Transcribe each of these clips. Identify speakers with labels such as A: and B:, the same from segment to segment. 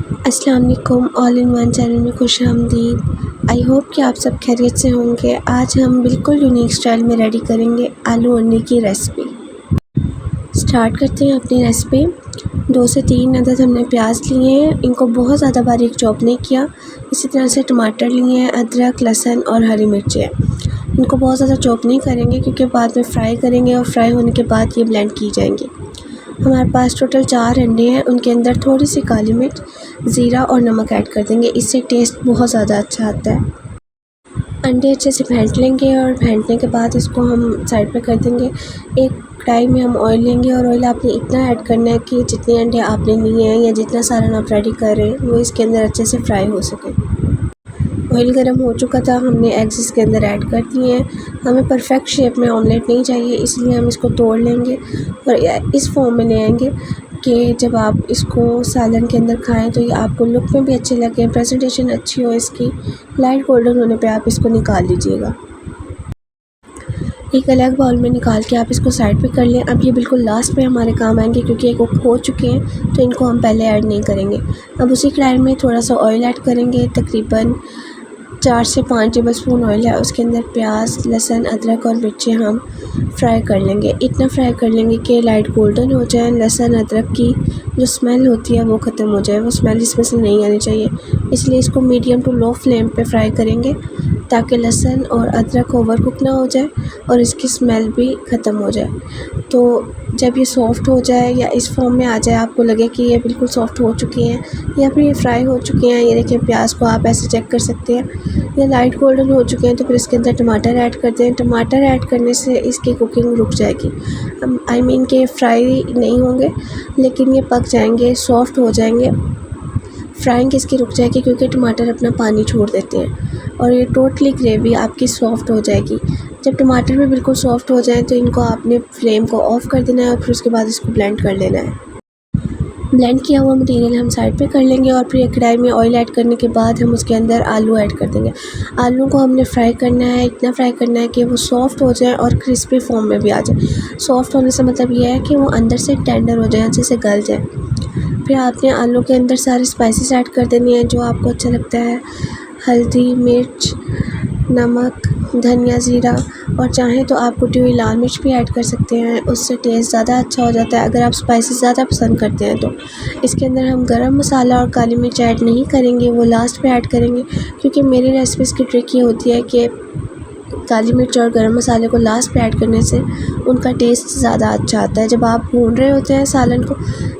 A: अस्सलाम वालेकुम, all in one channel में खुशामदीद। आई होप कि आप सब खैरियत से होंगे। आज हम बिल्कुल यूनिक स्टाइल में रेडी करेंगे आलू अंडे की रेसिपी। स्टार्ट करते हैं अपनी रेसिपी। 2 से 3 अदद हमने प्याज लिए हैं, इनको बहुत ज़्यादा बारीक चॉप नहीं किया। इसी तरह से टमाटर लिए हैं, अदरक, लहसुन और हरी मिर्चें हैं। इनको बहुत ज़्यादा चॉप नहीं करेंगे क्योंकि बाद में फ्राई करेंगे और फ्राई होने के बाद ये ब्लेंड की जाएंगी। हमारे पास टोटल 4 अंडे हैं, उनके अंदर थोड़ी सी काली मिर्च, ज़ीरा और नमक ऐड कर देंगे। इससे टेस्ट बहुत ज़्यादा अच्छा आता है। अंडे अच्छे से फेंट लेंगे और फेंटने के बाद इसको हम साइड पे कर देंगे। एक कढ़ाई में हम ऑयल लेंगे और ऑयल आपने इतना ऐड करना है कि जितने अंडे आपने लिए हैं या जितना सालन आप रेडी कर रहे हैं वो इसके अंदर अच्छे से फ्राई हो सके। ऑयल गर्म हो चुका था, हमने एग्स इसके अंदर ऐड कर दिए हैं। हमें परफेक्ट शेप में ऑमलेट नहीं चाहिए, इसलिए हम इसको तोड़ लेंगे और इस फॉर्म में ले आएंगे कि जब आप इसको सालन के अंदर खाएं तो ये आपको लुक में भी अच्छे लगे, प्रेजेंटेशन अच्छी हो इसकी। लाइट गोल्डन होने पे आप इसको निकाल लीजिएगा। एक अलग बाउल में निकाल के आप इसको साइड पे कर लें। अब ये बिल्कुल लास्ट में हमारे काम आएंगे क्योंकि ये कुक हो चुके हैं तो इनको हम पहले ऐड नहीं करेंगे। अब उसी कढ़ाई में थोड़ा सा ऑयल ऐड करेंगे, तकरीबन 4 से 5 टेबलस्पून ऑयल है। उसके अंदर प्याज, लहसुन, अदरक और मिर्चें हम फ्राई कर लेंगे। इतना फ्राई कर लेंगे कि लाइट गोल्डन हो जाए। लहसुन अदरक की जो स्मेल होती है वो ख़त्म हो जाए, वो स्मेल इसमें से नहीं आनी चाहिए। इसलिए इसको मीडियम टू लो फ्लेम पे फ्राई करेंगे ताकि लहसुन और अदरक ओवर कुक ना हो जाए और इसकी स्मेल भी ख़त्म हो जाए। तो जब ये सॉफ़्ट हो जाए या इस फॉर्म में आ जाए, आपको लगे कि ये बिल्कुल सॉफ़्ट हो चुकी हैं या फिर ये फ्राई हो चुकी हैं, ये देखिए प्याज को आप ऐसे चेक कर सकते हैं। ये लाइट गोल्डन हो चुके हैं तो फिर इसके अंदर टमाटर ऐड करते हैं। टमाटर ऐड करने से इसकी कुकिंग रुक जाएगी। आई मीन कि फ्राई नहीं होंगे लेकिन ये पक जाएंगे, सॉफ़्ट हो जाएंगे। फ्राइंग इसकी रुक जाएगी क्योंकि टमाटर अपना पानी छोड़ देते हैं और ये टोटली ग्रेवी आपकी सॉफ़्ट हो जाएगी। जब टमाटर भी बिल्कुल सॉफ़्ट हो जाए तो इनको आपने फ्लेम को ऑफ़ कर देना है और फिर उसके बाद इसको ब्लेंड कर लेना है। ब्लेंड किया हुआ मटेरियल हम साइड पे कर लेंगे और फिर एक कढ़ाई में ऑयल ऐड करने के बाद हम उसके अंदर आलू ऐड कर देंगे। आलू को हमने फ्राई करना है, इतना फ्राई करना है कि वो सॉफ़्ट हो जाए और क्रिस्पी फॉर्म में भी आ जाए। सॉफ़्ट होने से मतलब ये है कि वो अंदर से टेंडर हो जाए, अच्छे से गल जाए। फिर आपने आलू के अंदर सारे स्पाइसेस ऐड कर देनी है जो आपको अच्छा लगता है। हल्दी, मिर्च, नमक, धनिया, ज़ीरा और चाहें तो आप कुटी हुई लाल मिर्च भी ऐड कर सकते हैं, उससे टेस्ट ज़्यादा अच्छा हो जाता है अगर आप स्पाइसेस ज़्यादा पसंद करते हैं तो। इसके अंदर हम गरम मसाला और काली मिर्च ऐड नहीं करेंगे, वो लास्ट पे ऐड करेंगे क्योंकि मेरी रेसिपीज़ की ट्रिक ये होती है कि काली मिर्च और गरम मसाले को लास्ट पे ऐड करने से उनका टेस्ट ज़्यादा अच्छा आता है। जब आप भून रहे होते हैं सालन को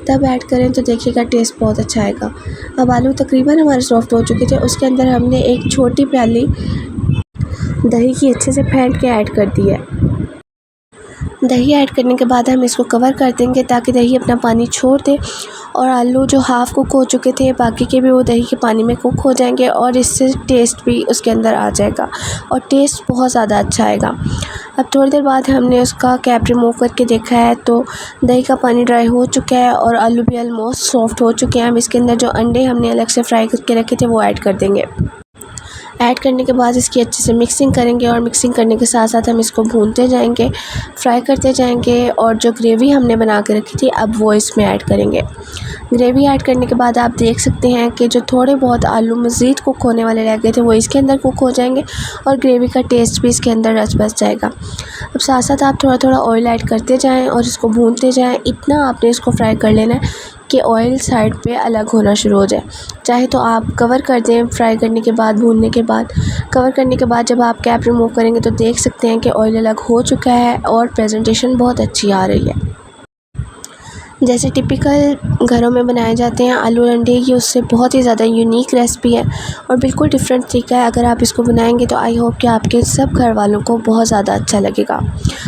A: तब ऐड करें तो देखिएगा टेस्ट बहुत अच्छा आएगा। अब आलू तकरीबन हमारे सॉफ्ट हो चुके थे, उसके अंदर हमने एक छोटी प्याली दही की अच्छे से फेंट के ऐड कर दी है। दही ऐड करने के बाद हम इसको कवर कर देंगे ताकि दही अपना पानी छोड़ दे और आलू जो हाफ़ कुक हो चुके थे बाकी के भी वो दही के पानी में कुक हो जाएंगे और इससे टेस्ट भी उसके अंदर आ जाएगा और टेस्ट बहुत ज़्यादा अच्छा आएगा। अब थोड़ी देर बाद हमने उसका कैप रिमूव करके देखा है तो दही का पानी ड्राई हो चुका है और आलू भी ऑलमोस्ट सॉफ्ट हो चुके हैं। हम इसके अंदर जो अंडे हमने अलग से फ्राई करके रखे थे वो ऐड कर देंगे। ऐड करने के बाद इसकी अच्छे से मिक्सिंग करेंगे और मिक्सिंग करने के साथ साथ हम इसको भूनते जाएंगे, फ्राई करते जाएंगे और जो ग्रेवी हमने बना के रखी थी अब वो इसमें ऐड करेंगे। ग्रेवी ऐड करने के बाद आप देख सकते हैं कि जो थोड़े बहुत आलू मज़ीद कुक होने वाले रह गए थे वो इसके अंदर कुक हो जाएंगे और ग्रेवी का टेस्ट भी इसके अंदर रच बस जाएगा। अब साथ साथ आप थोड़ा थोड़ा ऑयल ऐड करते जाएँ और इसको भूनते जाएँ। इतना आपने इसको फ्राई कर लेना है कि ऑयल साइड पे अलग होना शुरू हो जाए। चाहे तो आप कवर कर दें, फ्राई करने के बाद, भूनने के बाद। कवर करने के बाद जब आप कैप रिमूव करेंगे तो देख सकते हैं कि ऑयल अलग हो चुका है और प्रेजेंटेशन बहुत अच्छी आ रही है। जैसे टिपिकल घरों में बनाए जाते हैं आलू अंडे की, उससे बहुत ही ज़्यादा यूनिक रेसिपी है और बिल्कुल डिफरेंट तरीका है। अगर आप इसको बनाएंगे तो आई होप कि आपके सब घर वालों को बहुत ज़्यादा अच्छा लगेगा।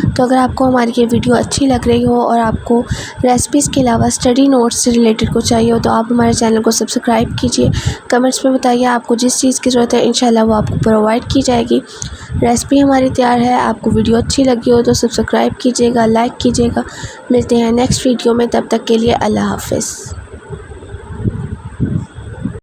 A: तो अगर आपको हमारी ये वीडियो अच्छी लग रही हो और आपको रेसिपीज़ के अलावा स्टडी नोट्स से रिलेटेड कुछ चाहिए हो तो आप हमारे चैनल को सब्सक्राइब कीजिए। कमेंट्स में बताइए आपको जिस चीज़ की ज़रूरत है, इंशाल्लाह वो आपको प्रोवाइड की जाएगी। रेसिपी हमारी तैयार है। आपको वीडियो अच्छी लगी हो तो सब्सक्राइब कीजिएगा, लाइक कीजिएगा। मिलते हैं नेक्स्ट वीडियो में, तब तक के लिए अल्लाह हाफ़िज़।